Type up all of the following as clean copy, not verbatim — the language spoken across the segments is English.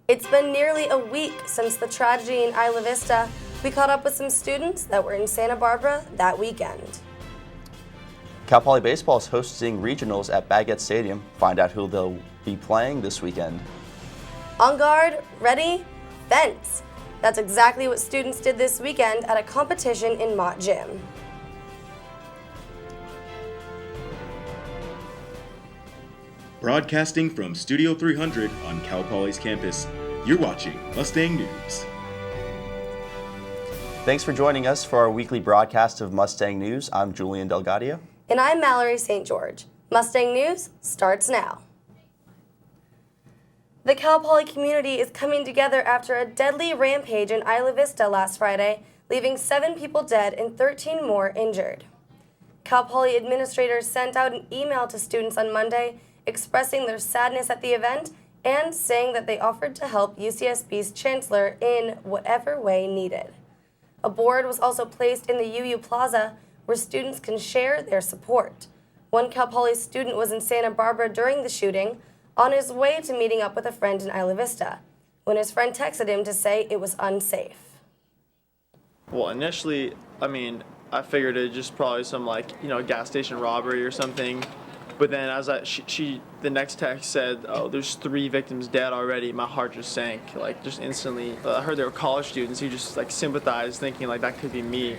It's been nearly a week since the tragedy in Isla Vista. We caught up with some students that were in Santa Barbara that weekend. Cal Poly Baseball is hosting regionals at Baguette Stadium. Find out who they'll be playing this weekend. On guard, ready, fence. That's exactly what students did this weekend at a competition in Mott Gym. Broadcasting from Studio 300 on Cal Poly's campus, you're watching Mustang News. Thanks for joining us for our weekly broadcast of Mustang News. I'm Julian Delgadio. And I'm Mallory St. George. Mustang News starts now. The Cal Poly community is coming together after a deadly rampage in Isla Vista last Friday, leaving 7 people dead and 13 more injured. Cal Poly administrators sent out an email to students on Monday expressing their sadness at the event and saying that they offered to help UCSB's chancellor in whatever way needed. A board was also placed in the UU Plaza where students can share their support. One Cal Poly student was in Santa Barbara during the shooting, on his way to meeting up with a friend in Isla Vista, when his friend texted him to say it was unsafe. Well, initially, I figured it just probably some gas station robbery or something. But then as the next text said, oh, there's 3 victims dead already, my heart just sank, just instantly. I heard they were college students who just sympathized, thinking that could be me.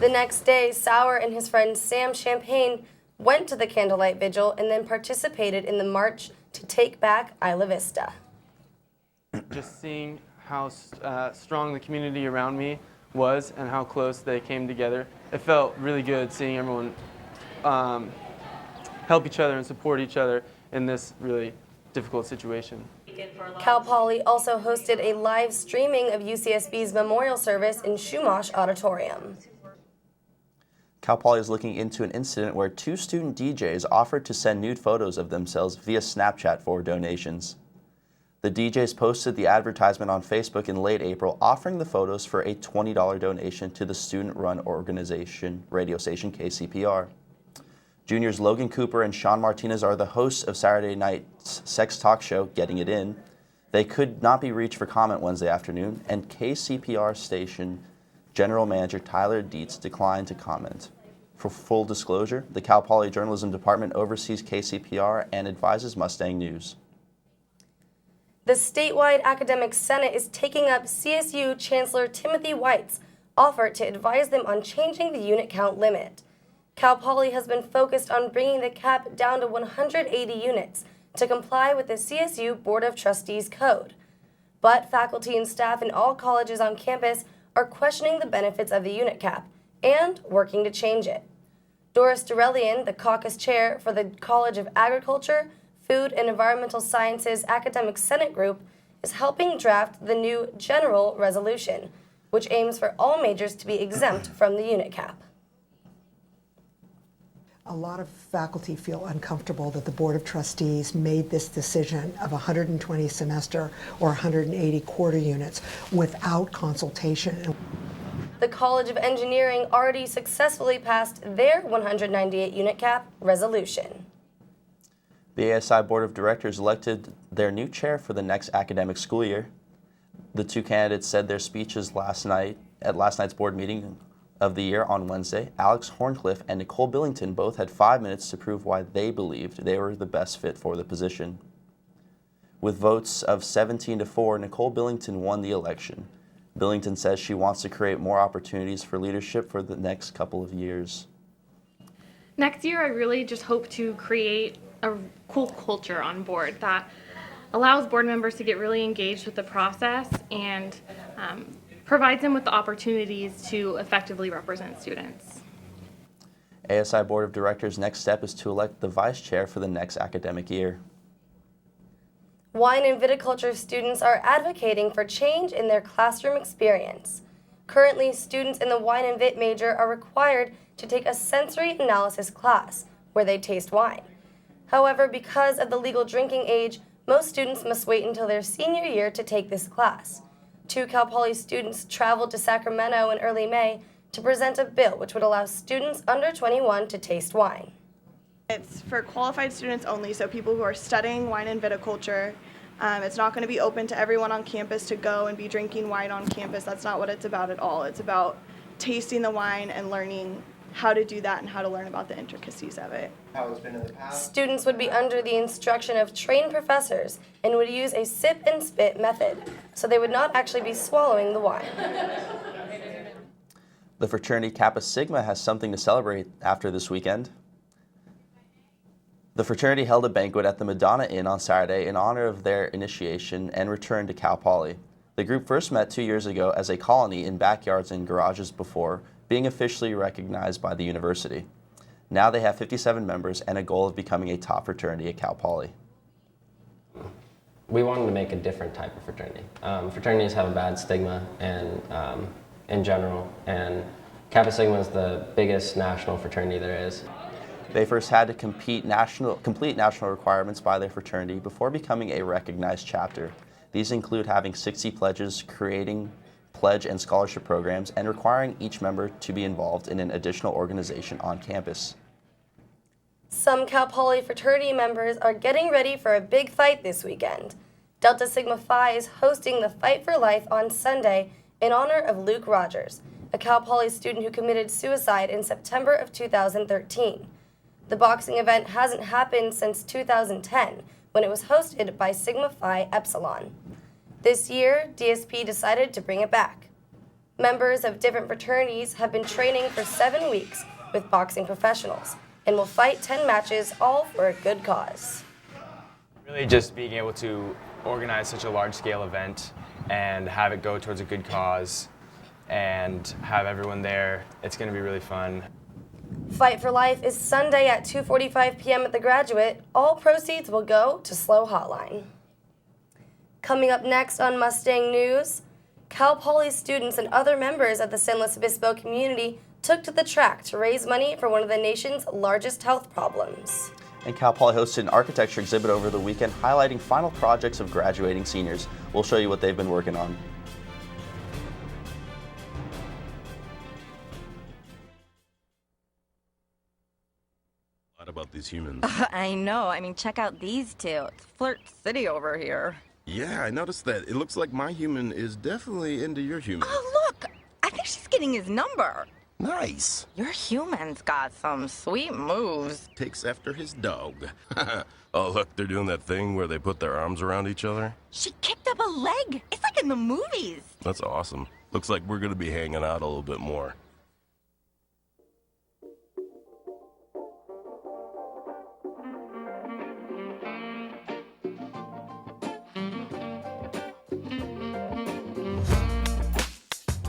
The next day, Sauer and his friend Sam Champagne went to the candlelight vigil and then participated in the march to take back Isla Vista. Just seeing how strong the community around me was and how close they came together, it felt really good seeing everyone help each other and support each other in this really difficult situation. Cal Poly also hosted a live streaming of UCSB's memorial service in Chumash Auditorium. Cal Poly is looking into an incident where 2 student DJs offered to send nude photos of themselves via Snapchat for donations. The DJs posted the advertisement on Facebook in late April, offering the photos for a $20 donation to the student-run organization radio station KCPR. Juniors Logan Cooper and Sean Martinez are the hosts of Saturday night's sex talk show, Getting It In. They could not be reached for comment Wednesday afternoon, and KCPR station General Manager Tyler Dietz declined to comment. For full disclosure, the Cal Poly Journalism Department oversees KCPR and advises Mustang News. The statewide Academic Senate is taking up CSU Chancellor Timothy White's offer to advise them on changing the unit count limit. Cal Poly has been focused on bringing the cap down to 180 units to comply with the CSU Board of Trustees Code. But faculty and staff in all colleges on campus are questioning the benefits of the unit cap and working to change it. Doris Dorelian, the caucus chair for the College of Agriculture, Food and Environmental Sciences Academic Senate Group, is helping draft the new general resolution, which aims for all majors to be exempt from the unit cap. A lot of faculty feel uncomfortable that the Board of Trustees made this decision of 120 semester or 180 quarter units without consultation. The College of Engineering already successfully passed their 198 unit cap resolution. The ASI Board of Directors elected their new chair for the next academic school year. The 2 candidates said their speeches last night at last night's board meeting of the year on Wednesday. Alex Horncliffe and Nicole Billington both had 5 minutes to prove why they believed they were the best fit for the position. With votes of 17-4, Nicole Billington won the election. Billington says she wants to create more opportunities for leadership for the next couple of years. Next year, I really just hope to create a cool culture on board that allows board members to get really engaged with the process and provides them with the opportunities to effectively represent students. ASI Board of Directors' next step is to elect the vice chair for the next academic year. Wine and viticulture students are advocating for change in their classroom experience. Currently, students in the wine and vit major are required to take a sensory analysis class where they taste wine. However, because of the legal drinking age, most students must wait until their senior year to take this class. 2 Cal Poly students traveled to Sacramento in early May to present a bill which would allow students under 21 to taste wine. It's for qualified students only, so people who are studying wine and viticulture It's not going to be open to everyone on campus to go and be drinking wine on campus. That's not what it's about at all. It's about tasting the wine and learning how to do that and how to learn about the intricacies of it. How it's been in the past. Students would be under the instruction of trained professors and would use a sip and spit method, so they would not actually be swallowing the wine. The fraternity Kappa Sigma has something to celebrate after this weekend. The fraternity held a banquet at the Madonna Inn on Saturday in honor of their initiation and return to Cal Poly. The group first met 2 years ago as a colony in backyards and garages before being officially recognized by the university. Now they have 57 members and a goal of becoming a top fraternity at Cal Poly. We wanted to make a different type of fraternity. Fraternities have a bad stigma and in general, and Kappa Sigma is the biggest national fraternity there is. They first had to complete national requirements by their fraternity before becoming a recognized chapter. These include having 60 pledges, creating pledge and scholarship programs, and requiring each member to be involved in an additional organization on campus. Some Cal Poly fraternity members are getting ready for a big fight this weekend. Delta Sigma Phi is hosting the Fight for Life on Sunday in honor of Luke Rogers, a Cal Poly student who committed suicide in September of 2013. The boxing event hasn't happened since 2010, when it was hosted by Sigma Phi Epsilon. This year, DSP decided to bring it back. Members of different fraternities have been training for 7 weeks with boxing professionals and will fight 10 matches, all for a good cause. Really just being able to organize such a large-scale event and have it go towards a good cause and have everyone there, it's going to be really fun. Fight for Life is Sunday at 2:45 p.m. at the Graduate. All proceeds will go to Slow Hotline. Coming up next on Mustang News, Cal Poly students and other members of the San Luis Obispo community took to the track to raise money for one of the nation's largest health problems. And Cal Poly hosted an architecture exhibit over the weekend highlighting final projects of graduating seniors. We'll show you what they've been working on. About these humans. I know. I mean, check out these two. It's Flirt City over here. Yeah, I noticed that. It looks like my human is definitely into your human. Oh, look! I think she's getting his number. Nice. Your human's got some sweet moves. Takes after his dog. Oh, look, they're doing that thing where they put their arms around each other. She kicked up a leg. It's like in the movies. That's awesome. Looks like we're going to be hanging out a little bit more.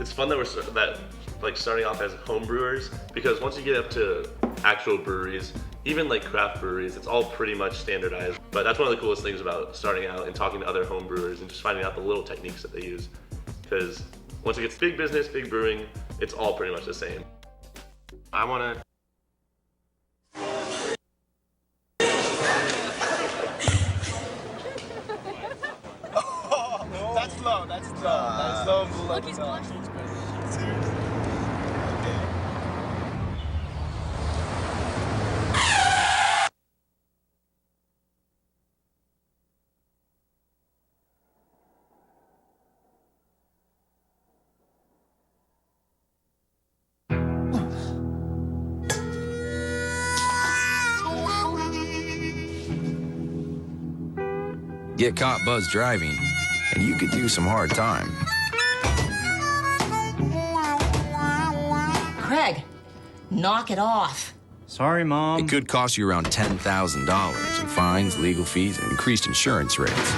It's fun that we're starting off as home brewers, because once you get up to actual breweries, even like craft breweries, it's all pretty much standardized. But that's one of the coolest things about starting out and talking to other home brewers and just finding out the little techniques that they use. Because once it gets big business, big brewing, it's all pretty much the same. I want to That's low. That's low. Look, he's blushing. Get caught buzzed driving, and you could do some hard time. Craig, knock it off. Sorry, Mom. It could cost you around $10,000 in fines, legal fees, and increased insurance rates.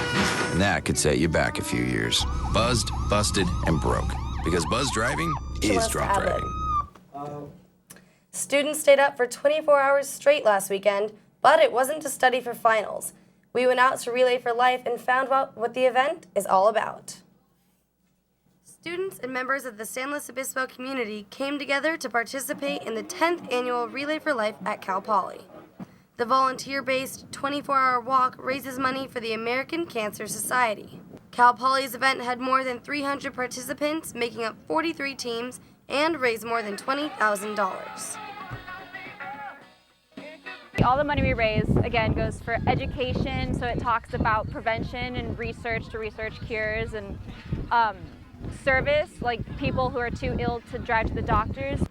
And that could set you back a few years. Buzzed, busted, and broke. Because buzz driving is drunk driving. Students stayed up for 24 hours straight last weekend, but it wasn't to study for finals. We went out to Relay for Life and found out what the event is all about. Students and members of the San Luis Obispo community came together to participate in the 10th annual Relay for Life at Cal Poly. The volunteer-based 24-hour walk raises money for the American Cancer Society. Cal Poly's event had more than 300 participants, making up 43 teams, and raised more than $20,000. Basically, all the money we raise, again, goes for education. So it talks about prevention and research to research cures, and service, like people who are too ill to drive to the doctors.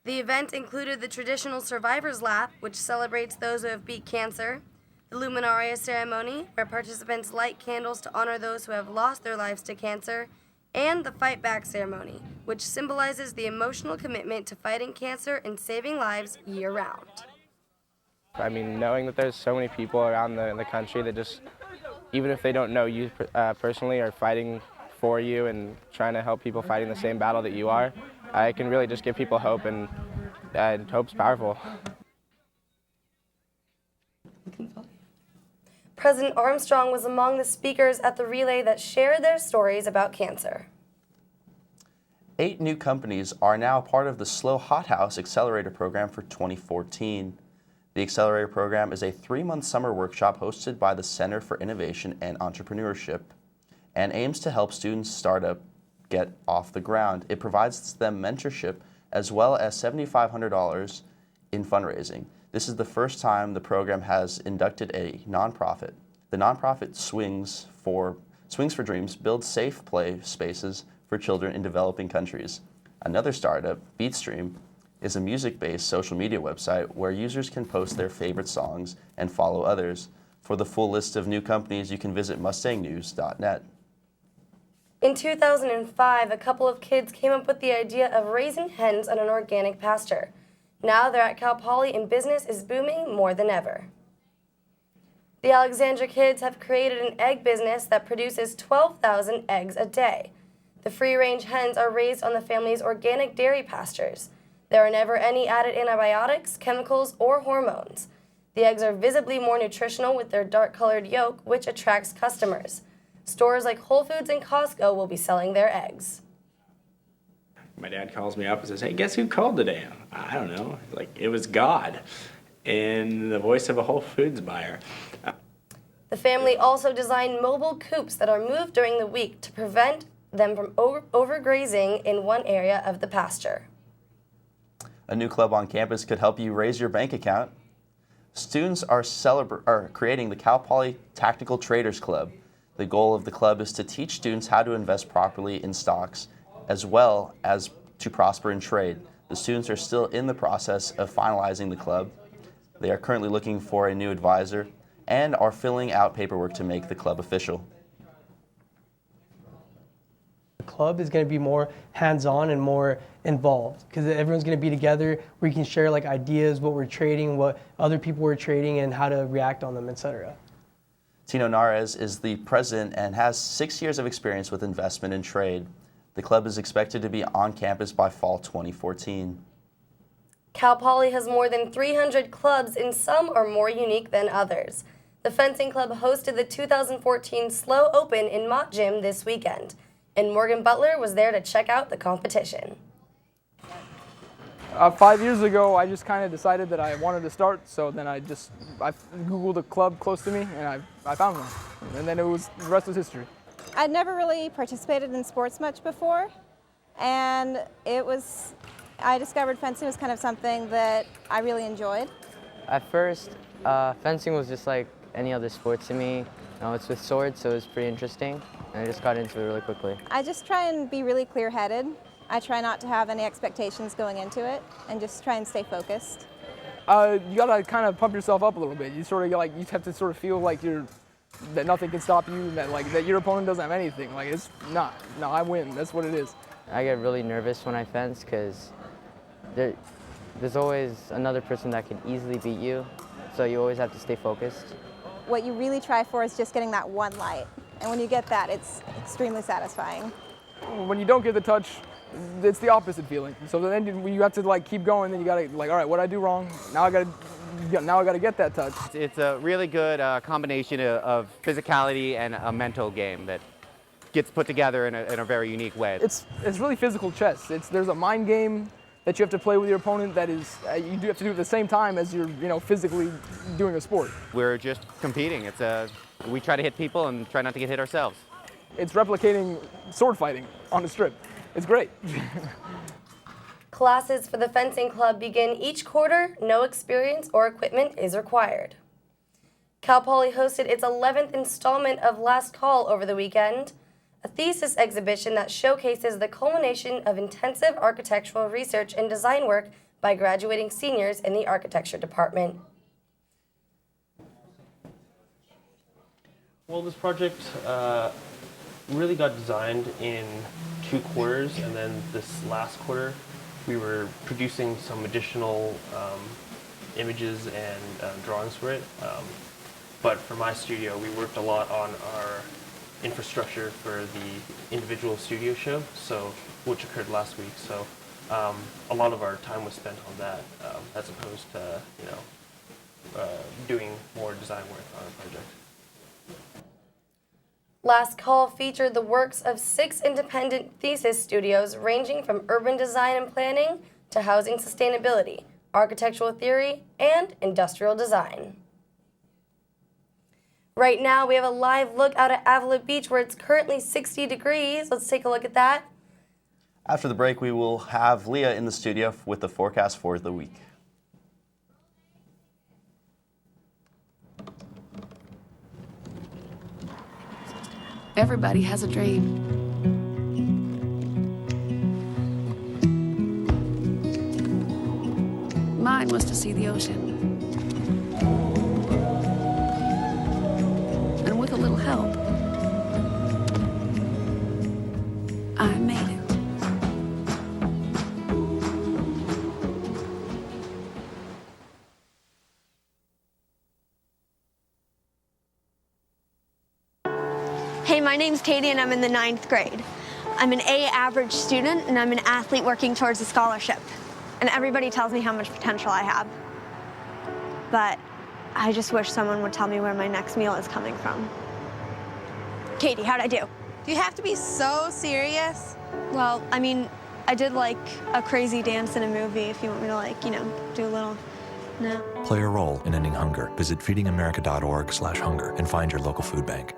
The event included the traditional Survivors Lap, which celebrates those who have beat cancer, the Luminaria ceremony, where participants light candles to honor those who have lost their lives to cancer, and the Fight Back ceremony, which symbolizes the emotional commitment to fighting cancer and saving lives year-round. I mean, knowing that there's so many people around the country that just, even if they don't know you personally, are fighting for you and trying to help people fighting the same battle that you are, it can really just give people hope, and hope's powerful. President Armstrong was among the speakers at the relay that shared their stories about cancer. 8 new companies are now part of the Slow Hothouse Accelerator Program for 2014. The Accelerator Program is a 3-month summer workshop hosted by the Center for Innovation and Entrepreneurship and aims to help students start up get off the ground. It provides them mentorship as well as $7,500 in fundraising. This is the first time the program has inducted a nonprofit. The nonprofit Swings for Dreams builds safe play spaces for children in developing countries. Another startup, Beatstream, is a music-based social media website where users can post their favorite songs and follow others. For the full list of new companies, you can visit mustangnews.net. In 2005, a couple of kids came up with the idea of raising hens on an organic pasture. Now they're at Cal Poly and business is booming more than ever. The Alexandra kids have created an egg business that produces 12,000 eggs a day. The free-range hens are raised on the family's organic dairy pastures. There are never any added antibiotics, chemicals, or hormones. The eggs are visibly more nutritional with their dark-colored yolk, which attracts customers. Stores like Whole Foods and Costco will be selling their eggs. My dad calls me up and says, "Hey, guess who called today?" I don't know. Like, it was God in the voice of a Whole Foods buyer. The family also designed mobile coops that are moved during the week to prevent them from overgrazing in one area of the pasture. A new club on campus could help you raise your bank account. Students are creating the Cal Poly Tactical Traders Club. The goal of the club is to teach students how to invest properly in stocks, as well as to prosper in trade. The students are still in the process of finalizing the club. They are currently looking for a new advisor and are filling out paperwork to make the club official. The club is going to be more hands-on and more involved because everyone's going to be together where you can share like ideas, what we're trading, what other people are trading, and how to react on them, etc. Tino Nares is the president and has 6 years of experience with investment and trade. The club is expected to be on campus by fall 2014. Cal Poly has more than 300 clubs, and some are more unique than others. The fencing club hosted the 2014 Slow Open in Mott Gym this weekend, and Morgan Butler was there to check out the competition. 5 years ago, I just kind of decided that I wanted to start, so then I Googled a club close to me, and I found one. And then the rest was history. I'd never really participated in sports much before, and I discovered fencing was kind of something that I really enjoyed. At first, fencing was just like any other sport to me. It's with swords, so it was pretty interesting, and I just got into it really quickly. I just try and be really clear-headed. I try not to have any expectations going into it, and just try and stay focused. You gotta kind of pump yourself up a little bit. You have to sort of feel like that nothing can stop you, that your opponent doesn't have anything. Like, it's not. No, I win. That's what it is. I get really nervous when I fence because there's always another person that can easily beat you, so you always have to stay focused. What you really try for is just getting that one light, and when you get that, it's extremely satisfying. When you don't get the touch, it's the opposite feeling. So then you have to keep going. Then you gotta all right, what did I do wrong? Now I gotta get that touch. It's a really good combination of physicality and a mental game that gets put together in a very unique way. It's really physical chess. There's a mind game that you have to play with your opponent that is you do have to do at the same time as you're physically doing a sport. We're just competing. We try to hit people and try not to get hit ourselves. It's replicating sword fighting on a strip. It's great. Classes for the fencing club begin each quarter. No experience or equipment is required. Cal Poly hosted its 11th installment of Last Call over the weekend, a thesis exhibition that showcases the culmination of intensive architectural research and design work by graduating seniors in the architecture department. Well, this project really got designed in 2 quarters, and then this last quarter we were producing some additional images and drawings for it. But for my studio, we worked a lot on our infrastructure for the individual studio show, which occurred last week. So a lot of our time was spent on that, as opposed to doing more design work on a project. Last Call featured the works of 6 independent thesis studios ranging from urban design and planning to housing sustainability, architectural theory, and industrial design. Right now, we have a live look out at Avila Beach where it's currently 60 degrees. Let's take a look at that. After the break, we will have Leah in the studio with the forecast for the week. Everybody has a dream. Mine was to see the ocean. And with a little help, I made it. Hey, my name's Katie and I'm in the 9th grade. I'm an A average student and I'm an athlete working towards a scholarship. And everybody tells me how much potential I have. But I just wish someone would tell me where my next meal is coming from. Katie, how'd I do? Do you have to be so serious? Well, I mean, I did like a crazy dance in a movie if you want me to do a little, no. Play a role in ending hunger. Visit feedingamerica.org/hunger and find your local food bank.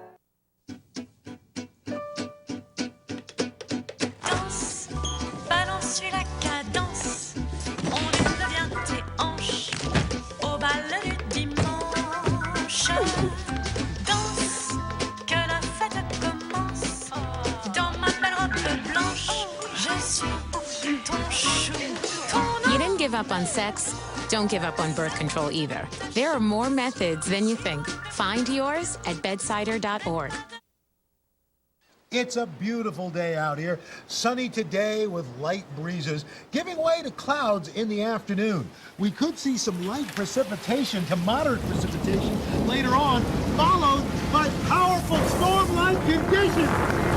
You didn't give up on sex. Don't give up on birth control either. There are more methods than you think. Find yours at bedsider.org. It's a beautiful day out here. Sunny today with light breezes, giving way to clouds in the afternoon. We could see some light precipitation to moderate precipitation later on, followed by powerful storm-like conditions.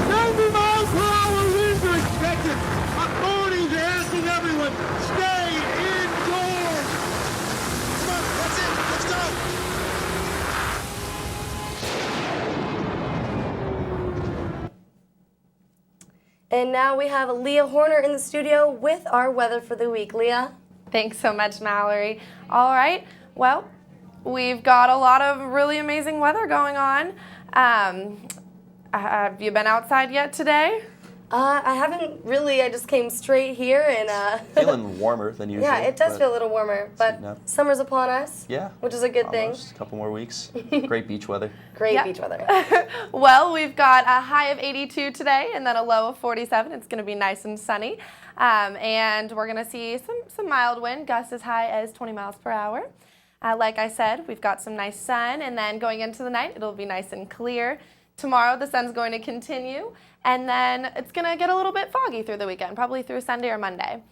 90 miles per hour winds are expected. Authorities are asking everyone, stay indoors. Come on, that's it. Let's go. And now we have Leah Horner in the studio with our weather for the week. Leah? Thanks so much, Mallory. All right, well, we've got a lot of really amazing weather going on. Have you been outside yet today? I haven't really. I just came straight here and... Feeling warmer than usual. Yeah, it does feel a little warmer, but summer's upon us. Yeah. Which is a good Almost. A couple more weeks. Great beach weather. Great beach weather. Well, we've got a high of 82 today and then a low of 47. It's going to be nice and sunny. And we're going to see some mild wind, gusts as high as 20 miles per hour. Like I said, we've got some nice sun, and then going into the night, it'll be nice and clear. Tomorrow, the sun's going to continue, and then it's going to get a little bit foggy through the weekend, probably through Sunday or Monday.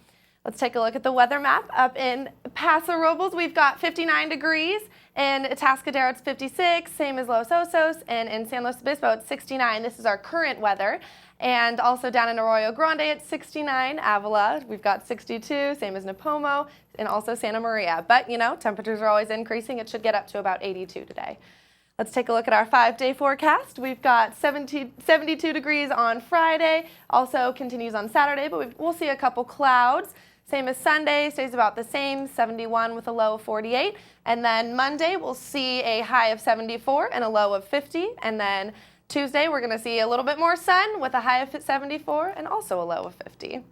Let's take a look at the weather map. Up in Paso Robles, we've got 59 degrees. In Atascadero, it's 56, same as Los Osos. And in San Luis Obispo, it's 69. This is our current weather. And also down in Arroyo Grande, it's 69. Avila, we've got 62, same as Nipomo, and also Santa Maria. But, temperatures are always increasing. It should get up to about 82 today. Let's take a look at our 5-day forecast. We've got 72 degrees on Friday, also continues on Saturday, but we'll see a couple clouds. Same as Sunday, stays about the same, 71 with a low of 48. And then Monday, we'll see a high of 74 and a low of 50. And then Tuesday, we're going to see a little bit more sun with a high of 74 and also a low of 50.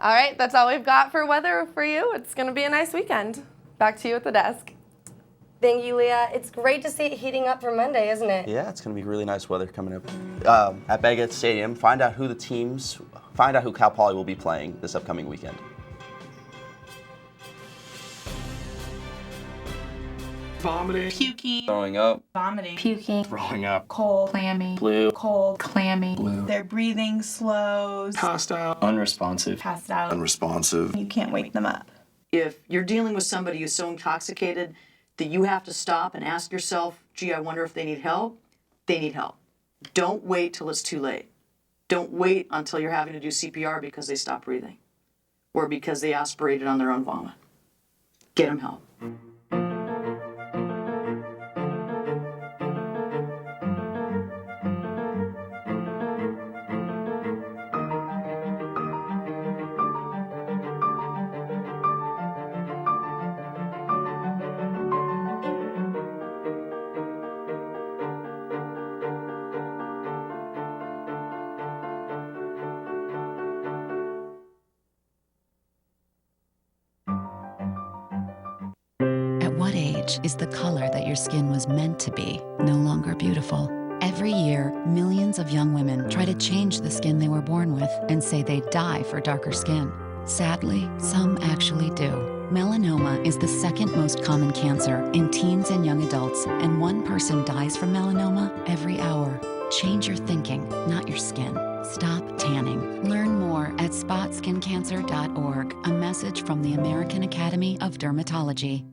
All right, that's all we've got for weather for you. It's going to be a nice weekend. Back to you at the desk. Thank you, Leah. It's great to see it heating up for Monday, isn't it? Yeah, it's going to be really nice weather coming up. At Baggett Stadium, find out who Cal Poly will be playing this upcoming weekend. Vomiting. Puking. Throwing up. Vomiting. Puking. Throwing up. Cold. Clammy. Blue. Cold. Clammy. Blue. Their breathing slows. Passed out. Unresponsive. Passed out. Unresponsive. You can't wake them up. If you're dealing with somebody who's so intoxicated that you have to stop and ask yourself, gee, I wonder if they need help, they need help. Don't wait till it's too late. Don't wait until you're having to do CPR because they stopped breathing or because they aspirated on their own vomit. Get them help. At what age is the color that your skin was meant to be no longer beautiful? Every year, millions of young women try to change the skin they were born with and say they die for darker skin. Sadly, some actually do. Melanoma is the second most common cancer in teens and young adults, and one person dies from melanoma every hour. Change your thinking, not your skin. Stop tanning. Learn more at spotskincancer.org. A message from the American Academy of Dermatology.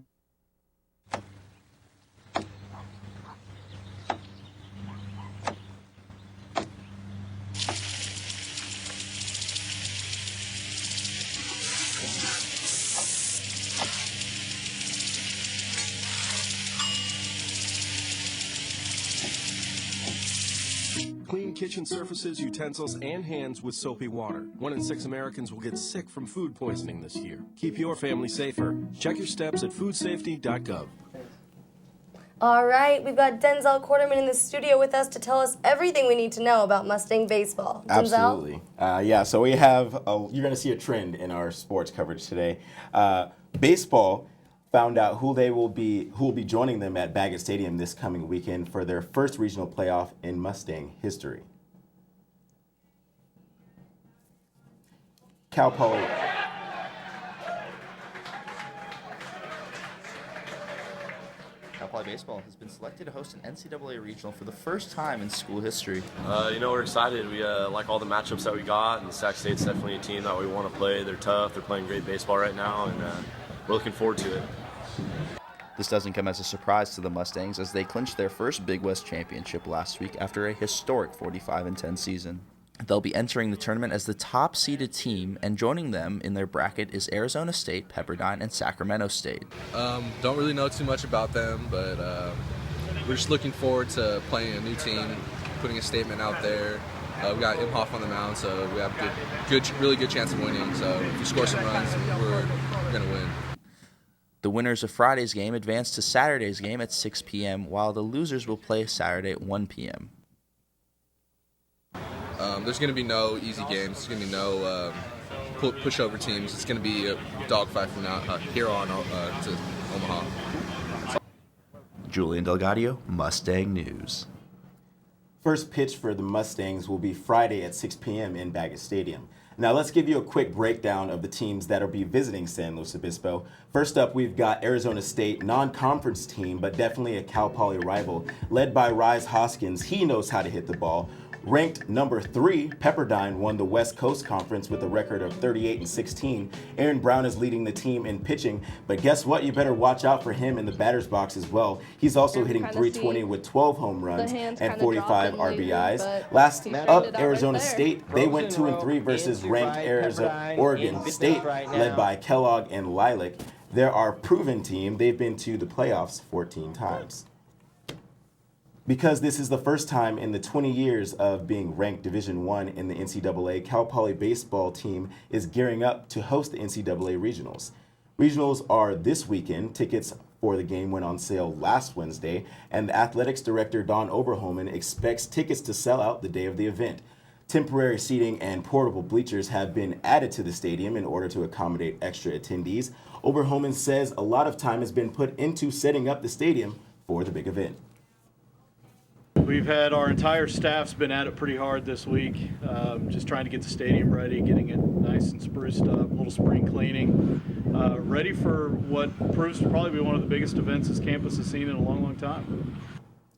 Clean kitchen surfaces, utensils, and hands with soapy water. 1 in 6 Americans will get sick from food poisoning this year. Keep your family safer. Check your steps at foodsafety.gov. All right, we've got Denzel Quarterman in the studio with us to tell us everything we need to know about Mustang baseball. Denzel? Absolutely. Yeah, so we have, you're going to see a trend in our sports coverage today. Baseball found out who will be joining them at Baggett Stadium this coming weekend for their first regional playoff in Mustang history. Cal Poly. Cal Poly baseball has been selected to host an NCAA regional for the first time in school history. We're excited. We like all the matchups that we got, and Sac State's definitely a team that we want to play. They're tough. They're playing great baseball right now, and we're looking forward to it. This doesn't come as a surprise to the Mustangs as they clinched their first Big West championship last week after a historic 45-10 season. They'll be entering the tournament as the top-seeded team, and joining them in their bracket is Arizona State, Pepperdine, and Sacramento State. Don't really know too much about them, but we're just looking forward to playing a new team, putting a statement out there. We got Imhoff on the mound, so we have really good chance of winning. So if we score some runs, we're going to win. The winners of Friday's game advance to Saturday's game at 6 p.m., while the losers will play Saturday at 1 p.m. There's going to be no easy games. There's going to be no pushover teams. It's going to be a dogfight from here on to Omaha. Julian Delgadio, Mustang News. First pitch for the Mustangs will be Friday at 6 p.m. in Baggett Stadium. Now let's give you a quick breakdown of the teams that will be visiting San Luis Obispo. First up, we've got Arizona State, non-conference team, but definitely a Cal Poly rival, led by Rise Hoskins. He knows how to hit the ball. Ranked number 3, Pepperdine won the West Coast Conference with a record of 38-16. Aaron Brown is leading the team in pitching, but guess what? You better watch out for him in the batter's box as well. He's also hitting .320 with 12 home runs and 45 RBIs. Last up, Arizona State. They went 2-3 versus ranked Oregon State, led by Kellogg and Lilac. They're our proven team. They've been to the playoffs 14 times. Because this is the first time in the 20 years of being ranked Division I in the NCAA, Cal Poly baseball team is gearing up to host the NCAA regionals. Regionals are this weekend. Tickets for the game went on sale last Wednesday, and the athletics director Don Oberholman expects tickets to sell out the day of the event. Temporary seating and portable bleachers have been added to the stadium in order to accommodate extra attendees. Oberholman says a lot of time has been put into setting up the stadium for the big event. We've had our entire staff's been at it pretty hard this week, just trying to get the stadium ready, getting it nice and spruced up, a little spring cleaning, ready for what proves to probably be one of the biggest events this campus has seen in a long, long time.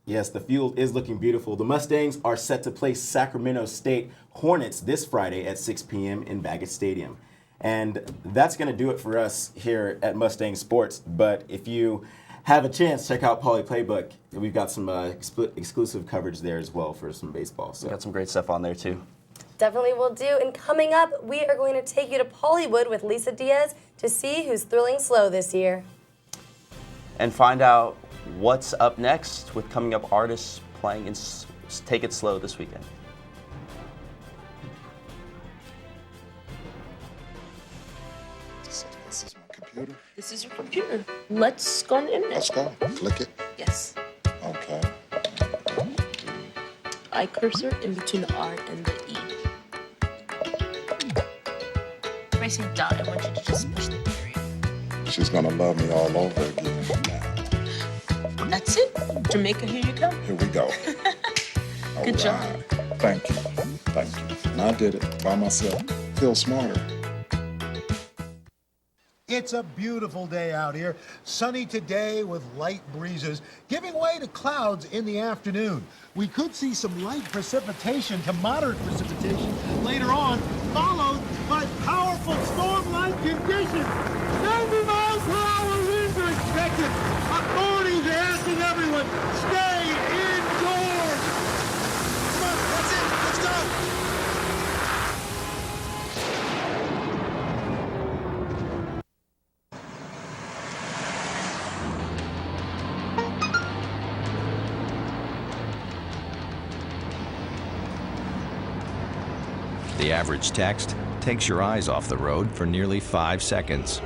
Yes, the field is looking beautiful. The Mustangs are set to play Sacramento State Hornets this Friday at 6 p.m. in Baggett Stadium. And that's going to do it for us here at Mustang Sports. But if you have a chance, check out Pauly Playbook. We've got some exclusive coverage there as well for some baseball. So. We got some great stuff on there too. Definitely will do. And coming up, we are going to take you to Pollywood with Lisa Diaz to see who's thrilling slow this year. And find out what's up next with coming up artists playing in Take It Slow this weekend. This is my computer. This is your computer. Let's go on the internet. Let's go. Click it. Yes. Okay. I cursor in between the R and the E. When I say dot, I want you to just push the period. She's gonna love me all over again now. That's it. Jamaica, here you come. Here we go. Good job. Thank you. Thank you. And I did it by myself. Feel smarter. It's a beautiful day out here. Sunny today with light breezes, giving way to clouds in the afternoon. We could see some light precipitation to moderate precipitation later on, followed by powerful storm-like conditions. 90 miles per hour winds are expected. Authorities are asking everyone, stay indoors. Come on, that's it. Let's go. The average text takes your eyes off the road for nearly 5 seconds.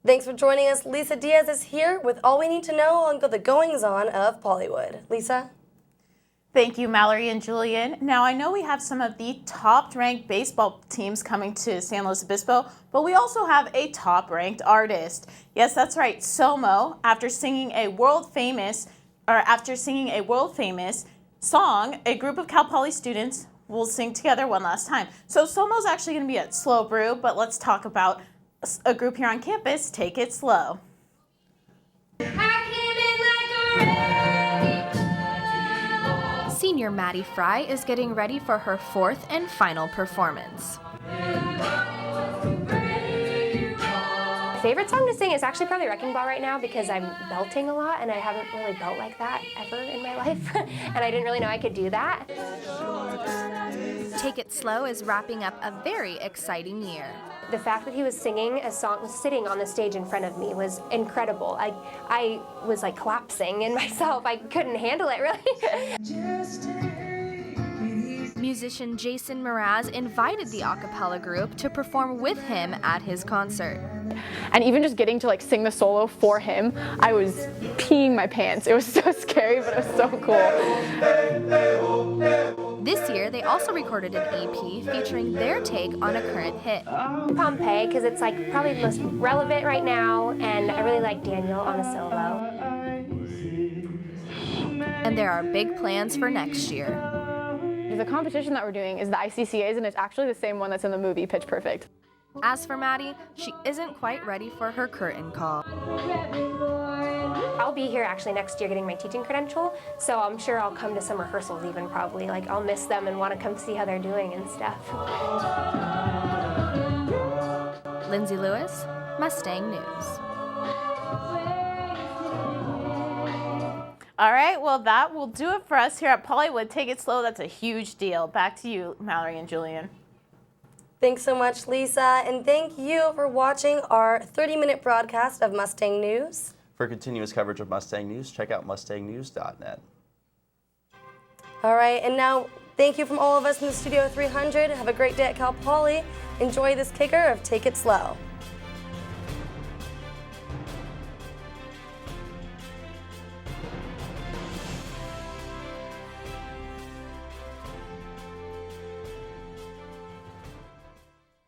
Thanks for joining us. Lisa Diaz is here with all we need to know on the goings-on of Pollywood. Lisa? Thank you, Mallory and Julian. Now, I know we have some of the top-ranked baseball teams coming to San Luis Obispo, but we also have a top-ranked artist. Yes, that's right, Somo, after singing a world-famous song, a group of Cal Poly students will sing together one last time. So Somo's actually going to be at Slow Brew, but let's talk about a group here on campus, Take It Slow. Senior Maddie Fry is getting ready for her fourth and final performance. Favorite song to sing is actually probably Wrecking Ball right now because I'm belting a lot and I haven't really belt like that ever in my life and I didn't really know I could do that. Take It Slow is wrapping up a very exciting year. The fact that he was singing a song, sitting on the stage in front of me was incredible. I was like collapsing in myself. I couldn't handle it really. Musician Jason Mraz invited the a cappella group to perform with him at his concert. And even just getting to like sing the solo for him, I was peeing my pants. It was so scary, but it was so cool. This year, they also recorded an EP featuring their take on a current hit. Pompeii, because it's like probably the most relevant right now, and I really like Daniel on a solo. And there are big plans for next year. The competition that we're doing is the ICCAs, and it's actually the same one that's in the movie Pitch Perfect. As for Maddie, she isn't quite ready for her curtain call. I'll be here actually next year getting my teaching credential, so I'm sure I'll come to some rehearsals even probably. Like I'll miss them and want to come see how they're doing and stuff. Lindsay Lewis, Mustang News. All right, well, that will do it for us here at Pollywood. Take It Slow. That's a huge deal. Back to you, Mallory and Julian. Thanks so much, Lisa, and thank you for watching our 30-minute broadcast of Mustang News. For continuous coverage of Mustang News, check out mustangnews.net. All right, and now Thank you from all of us in the Studio 300. Have a great day at Cal Poly. Enjoy this kicker of Take It Slow.